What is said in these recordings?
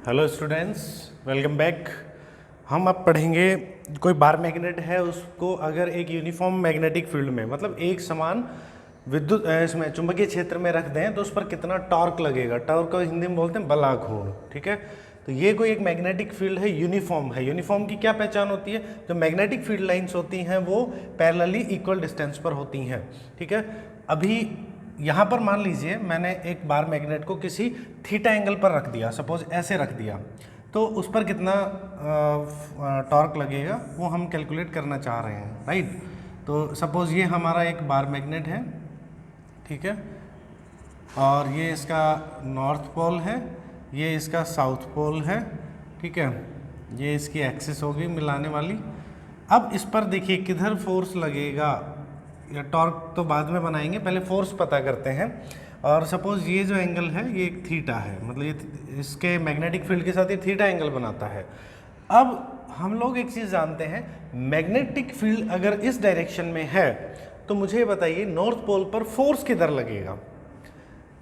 Hello students, welcome back. हम अब पढ़ेंगे कोई बार मैग्नेट है, उसको अगर एक यूनिफॉर्म मैग्नेटिक फील्ड में मतलब एक समान विद्युत इसमें चुंबकीय क्षेत्र में रख दें तो उस पर कितना टॉर्क लगेगा। टॉर्क को हिंदी में बोलते हैं बल आघूर्ण। ठीक है, तो ये कोई एक मैग्नेटिक फील्ड है, यूनिफॉर्म है। यूनिफॉर्म की क्या पहचान होती है? जो मैग्नेटिक फील्ड लाइंस होती हैं वो पैरेलली इक्वल डिस्टेंस पर होती हैं। ठीक है, अभी यहाँ पर मान लीजिए मैंने एक बार मैग्नेट को किसी थीटा एंगल पर रख दिया, सपोज ऐसे रख दिया, तो उस पर कितना टॉर्क लगेगा वो हम कैलकुलेट करना चाह रहे हैं, राइट। तो सपोज ये हमारा एक बार मैग्नेट है, ठीक है, और ये इसका नॉर्थ पोल है, ये इसका साउथ पोल है, ठीक है, ये इसकी एक्सिस होगी मिलाने वाली। अब इस पर देखिए किधर फोर्स लगेगा, या टॉर्क तो बाद में बनाएंगे, पहले फोर्स पता करते हैं। और सपोज ये जो एंगल है ये एक थीटा है, मतलब ये इसके मैग्नेटिक फील्ड के साथ ये थीटा एंगल बनाता है। अब हम लोग एक चीज़ जानते हैं, मैग्नेटिक फील्ड अगर इस डायरेक्शन में है तो मुझे बताइए नॉर्थ पोल पर फोर्स किधर लगेगा,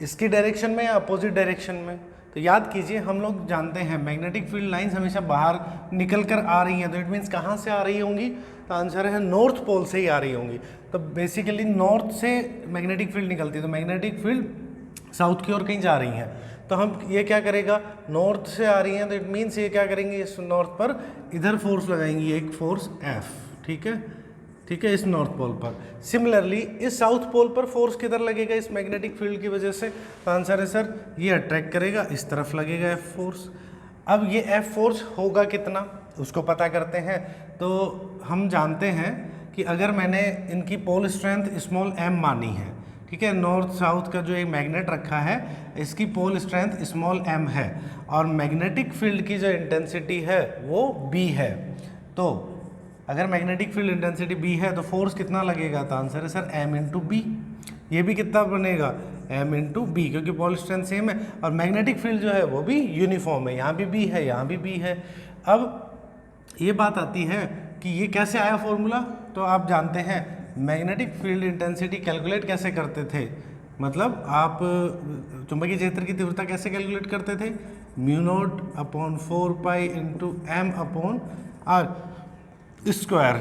इसकी डायरेक्शन में या अपोजिट डायरेक्शन में? तो याद कीजिए, हम लोग जानते हैं मैग्नेटिक फील्ड लाइंस हमेशा बाहर निकल कर आ रही हैं, तो इट मीन्स कहाँ से आ रही होंगी? तो आंसर है नॉर्थ पोल से ही आ रही होंगी। तो बेसिकली नॉर्थ से मैग्नेटिक फील्ड निकलती है, तो मैग्नेटिक फील्ड साउथ की ओर कहीं जा रही हैं। तो हम ये क्या करेगा, नॉर्थ से आ रही हैं तो इट मीन्स ये क्या करेंगे, इस नॉर्थ पर इधर फोर्स लगाएंगी, एक फोर्स एफ, ठीक है, ठीक है, इस नॉर्थ पोल पर। सिमिलरली इस साउथ पोल पर फोर्स किधर लगेगा इस मैग्नेटिक फील्ड की वजह से? तो आंसर है सर ये अट्रैक्ट करेगा, इस तरफ लगेगा एफ फोर्स। अब ये एफ फोर्स होगा कितना, उसको पता करते हैं। तो हम जानते हैं कि अगर मैंने इनकी पोल स्ट्रेंथ स्मॉल एम मानी है, ठीक है, नॉर्थ साउथ का जो एक मैग्नेट रखा है इसकी पोल स्ट्रेंथ स्मॉल एम है, और मैग्नेटिक फील्ड की जो इंटेंसिटी है वो बी है। तो अगर मैग्नेटिक फील्ड इंटेंसिटी बी है तो फोर्स कितना लगेगा? तो आंसर है सर एम इंटू बी। ये भी कितना बनेगा? एम इंटू बी, क्योंकि पोल स्ट्रेंथ सेम है और मैग्नेटिक फील्ड जो है वो भी यूनिफॉर्म है, यहाँ भी बी है, यहाँ भी बी है। अब ये बात आती है कि ये कैसे आया फॉर्मूला, तो आप जानते हैं मैग्नेटिक फील्ड इंटेंसिटी कैलकुलेट कैसे करते थे, मतलब आप चुंबकीय क्षेत्र की तीव्रता कैसे कैलकुलेट करते थे? Mu naught upon 4 pi into M upon R square.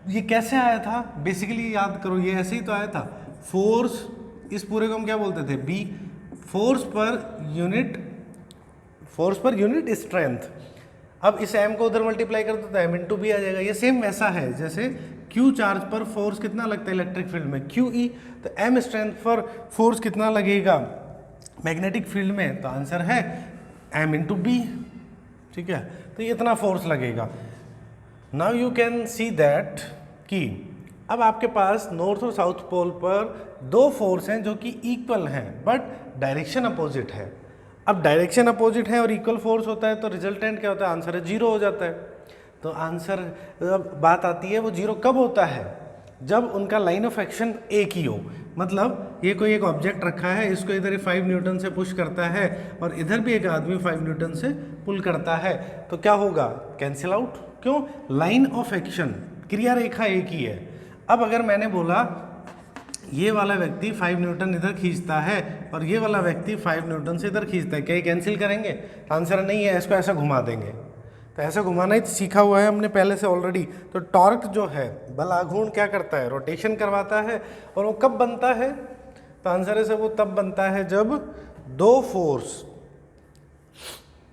ये कैसे आया था? बेसिकली याद करो, ये ऐसे ही तो आया था। फोर्स, इस पूरे को हम क्या बोलते थे? B, force per unit strength. अब इस एम को उधर मल्टीप्लाई कर दो तो एम इंटू बी आ जाएगा। ये सेम वैसा है जैसे क्यू चार्ज पर फोर्स कितना लगता है इलेक्ट्रिक फील्ड में, क्यू ई, तो एम स्ट्रेंथ पर फोर्स कितना लगेगा मैग्नेटिक फील्ड में? तो आंसर है एम इंटू बी, ठीक है, तो ये इतना फोर्स लगेगा। Now you can see that कि अब आपके पास नॉर्थ और साउथ पोल पर दो फोर्स हैं जो कि इक्वल हैं बट डायरेक्शन अपोजिट है। अब डायरेक्शन अपोजिट है और इक्वल फोर्स होता है तो रिजल्टेंट क्या होता है? आंसर है जीरो हो जाता है। तो आंसर, अब बात आती है वो जीरो कब होता है? जब उनका लाइन ऑफ एक्शन एक ही हो। मतलब ये कोई एक ऑब्जेक्ट रखा है, इसको इधर 5 न्यूटन से पुश करता है और इधर भी एक आदमी 5 न्यूटन से पुल करता है, तो क्या होगा? Cancel out. क्यों? लाइन ऑफ एक्शन, क्रिया रेखा एक ही है। अब अगर मैंने बोला ये वाला व्यक्ति 5 न्यूटन इधर खींचता है और ये वाला व्यक्ति 5 न्यूटन से इधर खींचता है, क्या ये कैंसिल करेंगे? आंसर नहीं है, इसको ऐसा घुमा देंगे। तो ऐसा घुमाना ही सीखा हुआ है हमने पहले से ऑलरेडी। तो टॉर्क जो है, बल आघूर्ण क्या करता है? रोटेशन करवाता है। और वो कब बनता है? तो आंसर है सर वो तब बनता है जब दो फोर्स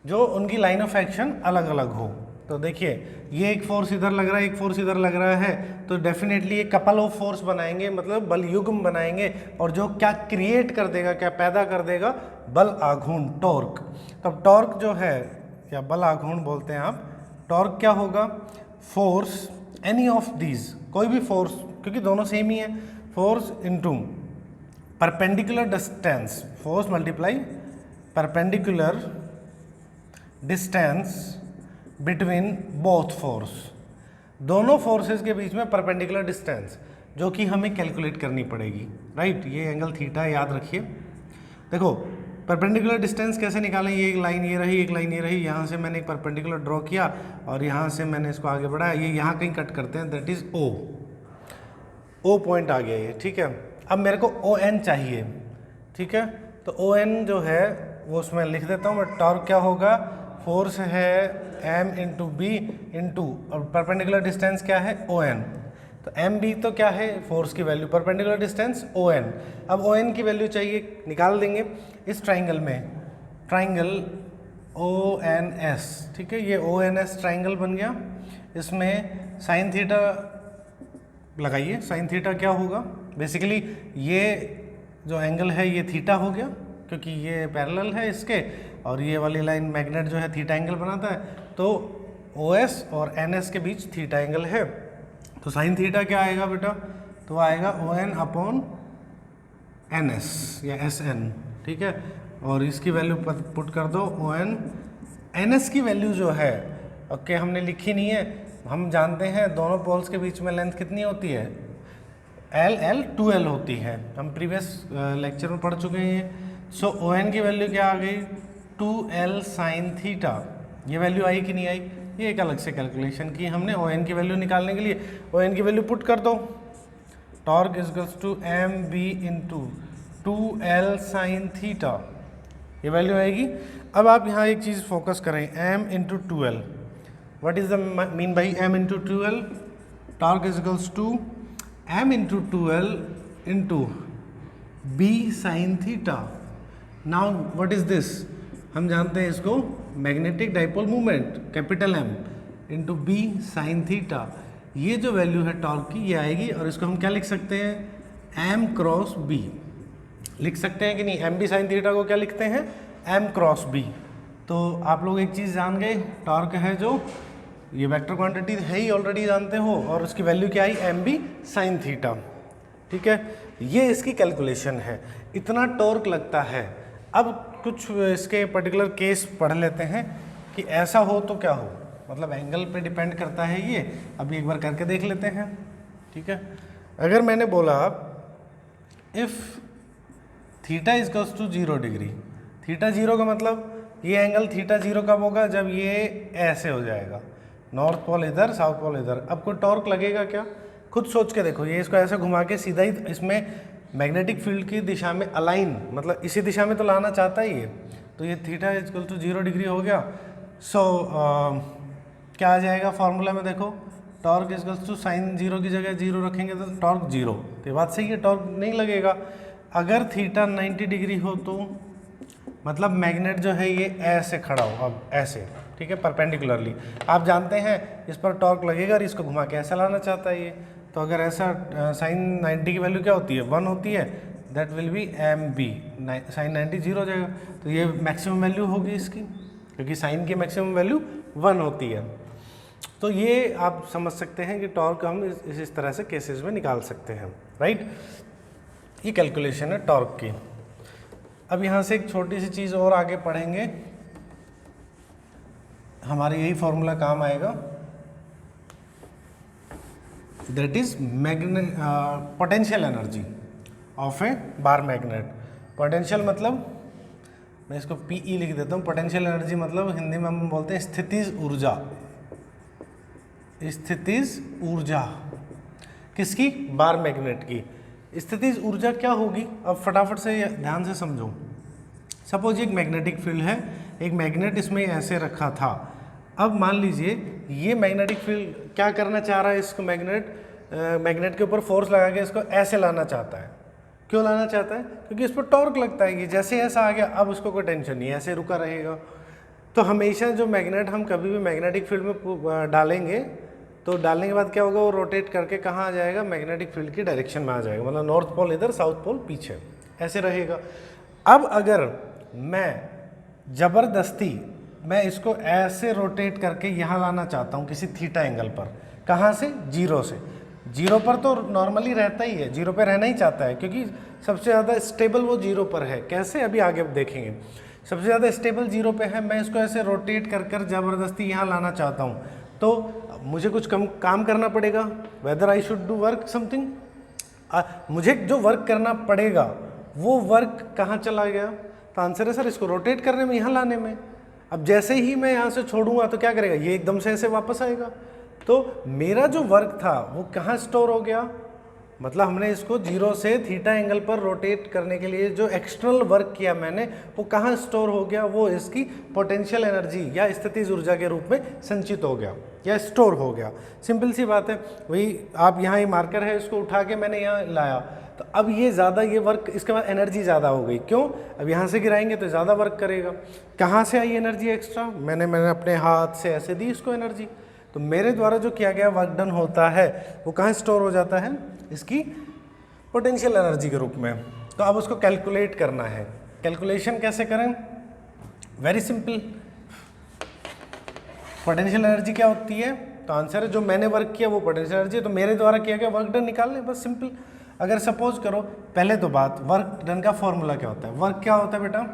जो उनकी लाइन ऑफ एक्शन अलग अलग हो। तो देखिए ये एक फोर्स इधर लग रहा है, एक फोर्स इधर लग रहा है, तो डेफिनेटली ये कपल ऑफ फोर्स बनाएंगे, मतलब बल युग्म बनाएंगे, और जो क्या क्रिएट कर देगा, क्या पैदा कर देगा? बल आघूर्ण, टॉर्क। तब टॉर्क जो है, या बल आघूर्ण बोलते हैं आप, टॉर्क क्या होगा? फोर्स एनी ऑफ दीज, कोई भी फोर्स, क्योंकि दोनों सेम ही है, force into perpendicular distance, force multiply perpendicular distance between both force, दोनों फोर्सेस के बीच में परपेंडिकुलर डिस्टेंस जो कि हमें कैलकुलेट करनी पड़ेगी, राइट। ये एंगल थीटा है, याद रखिए। देखो परपेंडिकुलर डिस्टेंस कैसे निकालें? ये एक लाइन ये रही, एक लाइन ये रही, यहाँ से मैंने एक परपेंडिकुलर ड्रॉ किया और यहाँ से मैंने इसको आगे बढ़ाया, ये यहाँ कहीं कट करते हैं, that is O, O point आ गया ये, ठीक है। अब मेरे को ओ एन चाहिए, ठीक है, तो ओ एन जो है वो उसमें लिख देता हूँ मैं। टॉर्क क्या होगा? फोर्स है m इंटू बी इंटू, और परपेंडिकुलर डिस्टेंस क्या है ON, तो एम बी तो क्या है फोर्स की वैल्यू, परपेंडिकुलर डिस्टेंस ON। अब ON की वैल्यू चाहिए, निकाल देंगे इस ट्राइंगल में, ट्राइंगल ONS, ठीक है, ये ONS ट्राइंगल बन गया। इसमें साइन थीटा लगाइए, साइन थीटा क्या होगा, बेसिकली ये जो एंगल है ये थीटा हो गया क्योंकि ये पैरेलल है इसके, और ये वाली लाइन मैग्नेट जो है थीटा एंगल बनाता है, तो OS और NS के बीच थीटा एंगल है, तो साइन थीटा क्या आएगा बेटा, तो आएगा ON अपॉन NS या SN, ठीक है, और इसकी वैल्यू पुट कर दो ON। NS की वैल्यू जो है ओके हमने लिखी नहीं है, हम जानते हैं दोनों पोल्स के बीच में लेंथ कितनी होती है, L 2L होती है, हम प्रीवियस लेक्चर में पढ़ चुके हैं। सो ON की वैल्यू क्या आ गई, 2L साइन थीटा, ये वैल्यू आई कि नहीं आई, ये एक अलग से कैलकुलेशन की हमने ON की वैल्यू निकालने के लिए। ON की वैल्यू पुट कर दो, torque equals to M B into 2L sine theta, ये वैल्यू आएगी। अब आप यहाँ एक चीज़ फोकस करें, m into 2L, what is the mean by m into 2L, torque equals to m into 2L into b sine theta. Now what is this, हम जानते हैं इसको magnetic dipole movement, capital M into B sine theta, ये जो value है torque की ये आएगी, और इसको हम क्या लिख सकते हैं, m क्रॉस b लिख सकते हैं कि नहीं, m b साइन थीटा को क्या लिखते हैं, m क्रॉस b। तो आप लोग एक चीज़ जान गए, टॉर्क है जो ये वेक्टर क्वांटिटी है ही ऑलरेडी जानते हो, और उसकी वैल्यू क्या आई, एम बी साइन थीटा, ठीक है, ये इसकी कैलकुलेशन है, इतना टॉर्क लगता है। अब कुछ इसके पर्टिकुलर केस पढ़ लेते हैं कि ऐसा हो तो क्या हो, मतलब एंगल पे डिपेंड करता है ये, अभी एक बार करके देख लेते हैं, ठीक है। अगर मैंने बोला if theta equals to 0 degree, theta 0 का मतलब ये एंगल थीटा 0 कब होगा, जब ये ऐसे हो जाएगा, नॉर्थ पोल इधर साउथ पोल इधर। अब कोई टॉर्क लगेगा क्या, खुद सोच के देखो, ये इसको ऐसे घुमा के सीधा ही इसमें मैग्नेटिक फील्ड की दिशा में अलाइन, मतलब इसी दिशा में तो लाना चाहता ही है, तो ये थीटा इजकल टू 0 डिग्री हो गया। सो क्या आ जाएगा फॉर्मूला में, देखो टॉर्क इजकल्स टू साइन 0 की जगह 0 रखेंगे तो टॉर्क 0, तो ये बात सही है, टॉर्क नहीं लगेगा। अगर थीटा 90 डिग्री हो तो मतलब मैग्नेट जो है ये ऐसे खड़ा हो, अब ऐसे, ठीक है, परपेंडिकुलरली, आप जानते हैं इस पर टॉर्क लगेगा और इसको घुमा के ऐसा लाना चाहता है ये, तो अगर ऐसा साइन 90 की वैल्यू क्या होती है, 1 होती है, that will be M B, sine 90 0 हो जाएगा, तो ये मैक्सिमम वैल्यू होगी इसकी, क्योंकि साइन की मैक्सिमम वैल्यू 1 होती है। तो ये आप समझ सकते हैं कि टॉर्क हम इस तरह से केसेस में निकाल सकते हैं, राइट। ये कैलकुलेशन है टॉर्क की। अब यहाँ से एक छोटी सी चीज़ और आगे पढ़ेंगे, हमारे यही फॉर्मूला काम आएगा, that is potential energy of A bar magnet. Potential मतलब मैं इसको PE लिख देता हूँ, पोटेंशियल एनर्जी मतलब हिंदी में हम बोलते हैं स्थितिज ऊर्जा, स्थितिज ऊर्जा किसकी, बार मैग्नेट की। स्थितिज ऊर्जा क्या होगी, अब फटाफट से ध्यान से समझो। सपोज एक मैग्नेटिक फील्ड है, एक मैग्नेट इसमें ऐसे रखा था, अब मान लीजिए ये मैग्नेटिक फील्ड क्या करना चाह रहा है, इसको मैग्नेट के ऊपर फोर्स लगा के इसको ऐसे लाना चाहता है। क्यों लाना चाहता है, क्योंकि इस पर टॉर्क लगता है कि जैसे ऐसा आ गया, अब उसको कोई टेंशन नहीं है, ऐसे रुका रहेगा। तो हमेशा जो मैग्नेट हम कभी भी मैग्नेटिक फील्ड में डालेंगे, तो डालने के बाद क्या होगा, वो रोटेट करके कहाँ आ जाएगा, मैग्नेटिक फील्ड की डायरेक्शन में आ जाएगा, मतलब नॉर्थ पोल इधर साउथ पोल पीछे, ऐसे रहेगा। अब अगर मैं ज़बरदस्ती मैं इसको ऐसे रोटेट करके यहाँ लाना चाहता हूँ किसी थीटा एंगल पर, कहाँ से, 0 से, 0 पर तो नॉर्मली रहता ही है, 0 पर रहना ही चाहता है, क्योंकि सबसे ज़्यादा स्टेबल वो 0 पर है। कैसे, अभी आगे देखेंगे। सबसे ज़्यादा स्टेबल 0 पे है, मैं इसको ऐसे रोटेट कर कर ज़बरदस्ती यहाँ लाना चाहता हूँ, तो मुझे कुछ काम करना पड़ेगा, whether I should do work something, मुझे जो वर्क करना पड़ेगा वो वर्क कहाँ चला गया, तो आंसर है सर इसको रोटेट करने में, यहाँ लाने में। अब जैसे ही मैं यहाँ से छोड़ूंगा तो क्या करेगा, ये एकदम से ऐसे वापस आएगा, तो मेरा जो वर्क था वो कहाँ स्टोर हो गया, मतलब हमने इसको 0 से थीटा एंगल पर रोटेट करने के लिए जो एक्सटर्नल वर्क किया मैंने, वो कहाँ स्टोर हो गया, वो इसकी पोटेंशियल एनर्जी या स्थितिज ऊर्जा के रूप में संचित हो गया या स्टोर हो गया। सिंपल सी बात है। वही आप यहाँ ये मार्कर है, इसको उठा के मैंने यहाँ लाया, तो अब ये ज़्यादा ये वर्क, इसके बाद एनर्जी ज़्यादा हो गई। क्यों? अब यहाँ से गिराएंगे तो ज़्यादा वर्क करेगा। कहाँ से आई एनर्जी एक्स्ट्रा? मैंने अपने हाथ से ऐसे दी इसको एनर्जी। तो मेरे द्वारा जो किया गया वर्क डन होता है वो कहाँ स्टोर हो जाता है? इसकी पोटेंशियल एनर्जी के रूप में। तो अब उसको कैलकुलेट करना है। कैलकुलेशन कैसे करें? Very simple. पोटेंशियल एनर्जी क्या होती है? तो आंसर है जो मैंने वर्क किया वो पोटेंशियल एनर्जी है, तो मेरे द्वारा किया गया वर्क डन निकाल लें, बस सिंपल। अगर सपोज करो, पहले तो बात, वर्क डन का फॉर्मूला क्या होता है? वर्क क्या होता है बेटा?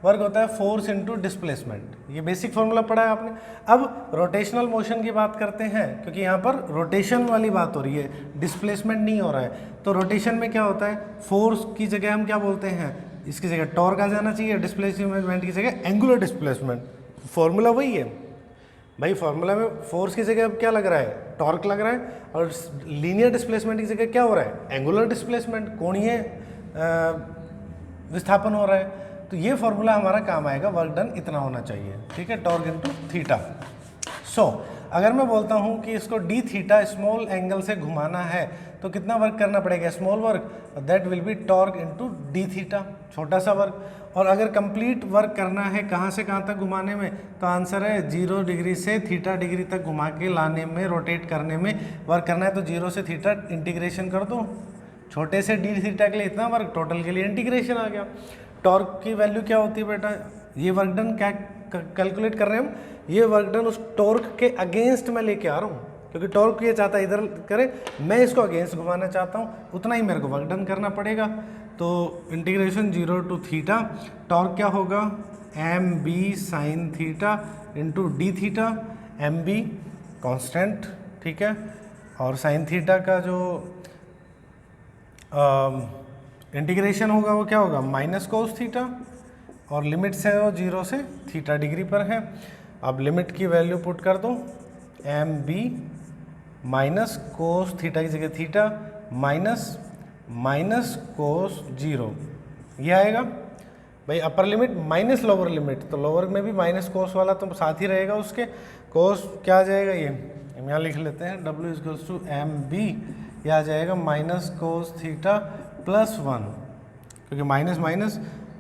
वर्क होता है फोर्स इनटू डिस्प्लेसमेंट। ये बेसिक फॉर्मूला पढ़ा है आपने। अब रोटेशनल मोशन की बात करते हैं, क्योंकि यहाँ पर रोटेशन वाली बात हो रही है, डिस्प्लेसमेंट नहीं हो रहा है। तो रोटेशन में क्या होता है? फोर्स की जगह हम क्या बोलते हैं? इसकी जगह टॉर्क आ जाना चाहिए, डिस्प्लेसमेंट की जगह एंगुलर डिस्प्लेसमेंट। फॉर्मूला वही है भाई। फॉर्मूला में फोर्स की जगह अब क्या लग रहा है? टॉर्क लग रहा है। और लीनियर डिस्प्लेसमेंट की जगह क्या हो रहा है? एंगुलर डिस्प्लेसमेंट, कोणीय विस्थापन हो रहा है। तो ये फॉर्मूला हमारा काम आएगा, वर्क डन इतना होना चाहिए, ठीक है, टॉर्क इनटू थीटा। सो अगर मैं बोलता हूँ कि इसको डी थीटा स्मॉल एंगल से घुमाना है तो कितना वर्क करना पड़ेगा? Small work, that will B torque into D theta, छोटा सा वर्क। और अगर कंप्लीट वर्क करना है कहाँ से कहाँ तक घुमाने में, तो आंसर है 0 डिग्री से थीटा डिग्री तक घुमा के लाने में, रोटेट करने में वर्क करना है। तो 0 से थीटा इंटीग्रेशन कर दो, छोटे से डी थीटा के लिए इतना वर्क, टोटल के लिए इंटीग्रेशन आ गया। टॉर्क की वैल्यू क्या होती है बेटा? ये वर्क डन क्या कैलकुलेट कर रहे हैं हम? ये वर्क डन उस टॉर्क के अगेंस्ट में लेके आ रहा हूँ, क्योंकि टॉर्क ये चाहता है इधर करे, मैं इसको अगेंस्ट घुमाना चाहता हूँ, उतना ही मेरे को वर्क डन करना पड़ेगा। तो इंटीग्रेशन 0 टू थीटा, टॉर्क क्या होगा? M B sine theta into D theta. M B constant, ठीक है, और साइन थीटा का जो इंटीग्रेशन होगा वो क्या होगा? माइनस कोस थीटा, और लिमिट से वो 0 से थीटा डिग्री पर है। अब लिमिट की वैल्यू पुट कर दो, M B minus cos theta की जगह थीटा माइनस कोस 0, ये आएगा भाई। Upper limit minus lower limit, तो लोअर में भी माइनस कोस वाला तो साथ ही रहेगा उसके। कोस क्या आ जाएगा? ये हम यहाँ लिख लेते हैं, W equals to M B, यह आ जाएगा माइनस कोस थीटा प्लस 1, क्योंकि माइनस माइनस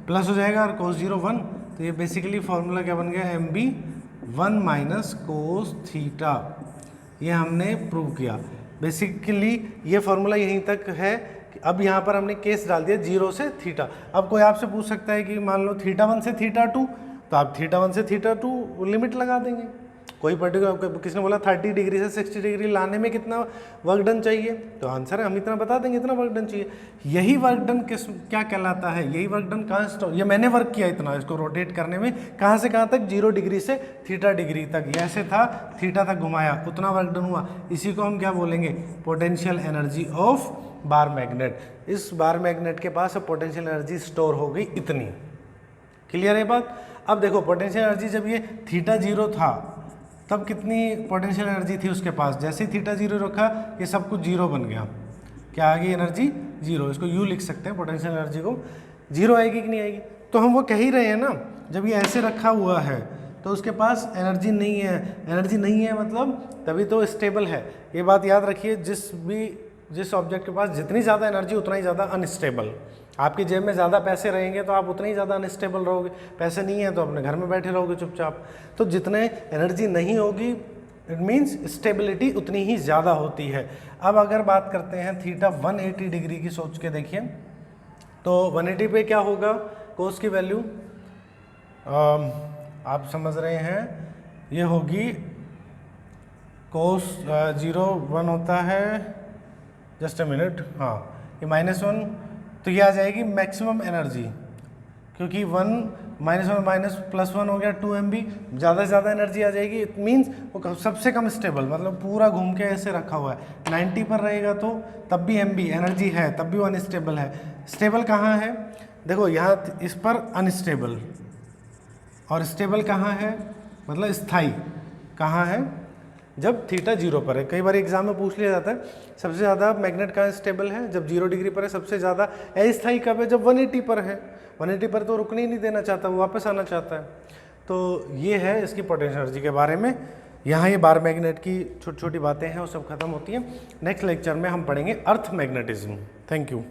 प्लस हो जाएगा और कोस 0 1, तो ये बेसिकली फॉर्मूला क्या बन गया? M B 1 minus cos theta. ये हमने प्रूव किया। बेसिकली ये फॉर्मूला यहीं तक है। अब यहाँ पर हमने केस डाल दिया 0 से थीटा। अब कोई आपसे पूछ सकता है कि मान लो थीटा 1 से थीटा 2, तो आप थीटा 1 से थीटा 2 लिमिट लगा देंगे। कोई पर्टिकुलर, किसने बोला 30 डिग्री से 60 डिग्री लाने में कितना वर्क डन चाहिए, तो आंसर है हम इतना बता देंगे, इतना वर्क डन चाहिए। यही वर्क डन क्या कहलाता है? यही वर्क डन कहाँ स्टोर, ये मैंने वर्क किया इतना, इसको रोटेट करने में कहाँ से कहाँ तक? 0 डिग्री से थीटा डिग्री तक, ऐसे था थीटा तक घुमाया, उतना वर्क डन हुआ। इसी को हम क्या बोलेंगे? Potential energy of bar magnet. इस बार मैग्नेट के पास अब पोटेंशियल एनर्जी स्टोर हो गई इतनी। क्लियर है बात? अब देखो पोटेंशियल एनर्जी जब ये थीटा 0 था तब कितनी पोटेंशियल एनर्जी थी उसके पास? जैसे ही थीटा 0 रखा ये सब कुछ 0 बन गया। क्या आ गई? एनर्जी 0। इसको यू लिख सकते हैं, पोटेंशियल एनर्जी को 0 आएगी कि नहीं आएगी? तो हम वो कह ही रहे हैं ना, जब ये ऐसे रखा हुआ है तो उसके पास एनर्जी नहीं है। एनर्जी नहीं है मतलब तभी तो स्टेबल है। ये बात याद रखिए, जिस ऑब्जेक्ट के पास जितनी ज़्यादा एनर्जी उतना ही ज़्यादा अनस्टेबल। आपकी जेब में ज़्यादा पैसे रहेंगे तो आप उतना ही ज़्यादा अनस्टेबल रहोगे, पैसे नहीं है तो अपने घर में बैठे रहोगे चुपचाप। तो जितने एनर्जी नहीं होगी इट मीन्स स्टेबिलिटी उतनी ही ज़्यादा होती है। अब अगर बात करते हैं थीटा 180 डिग्री की, सोच के देखिए, तो 180 पे क्या होगा? कोस की वैल्यू आप समझ रहे हैं, ये होगी कोस 0 1 होता है, जस्ट अ मिनट, हाँ ये -1, तो ये आ जाएगी मैक्सिमम एनर्जी, क्योंकि 1 -1 माइनस +1 हो गया 2 MB, ज़्यादा से ज़्यादा एनर्जी आ जाएगी। इट मीन्स वो सबसे कम स्टेबल, मतलब पूरा घूम के ऐसे रखा हुआ है। 90 पर रहेगा तो तब भी MB एनर्जी है, तब भी वो अनस्टेबल है। स्टेबल कहाँ है? देखो यहाँ इस पर अनस्टेबल, और स्टेबल कहाँ है? मतलब स्थाई कहाँ है? जब थीटा 0 पर है। कई बार एग्जाम में पूछ लिया जाता है सबसे ज़्यादा मैग्नेट कहाँ स्टेबल है, जब 0 डिग्री पर है। सबसे ज़्यादा अस्थायी कब है, जब 180 पर है। 180 पर तो रुकने ही नहीं देना चाहता, वो वापस आना चाहता है। तो ये है इसकी पोटेंशियल एनर्जी के बारे में। यहाँ ये बार मैग्नेट की छोटी छोटी बातें हैं वो सब खत्म होती हैं। नेक्स्ट लेक्चर में हम पढ़ेंगे अर्थ मैग्नेटिज्म। Thank you.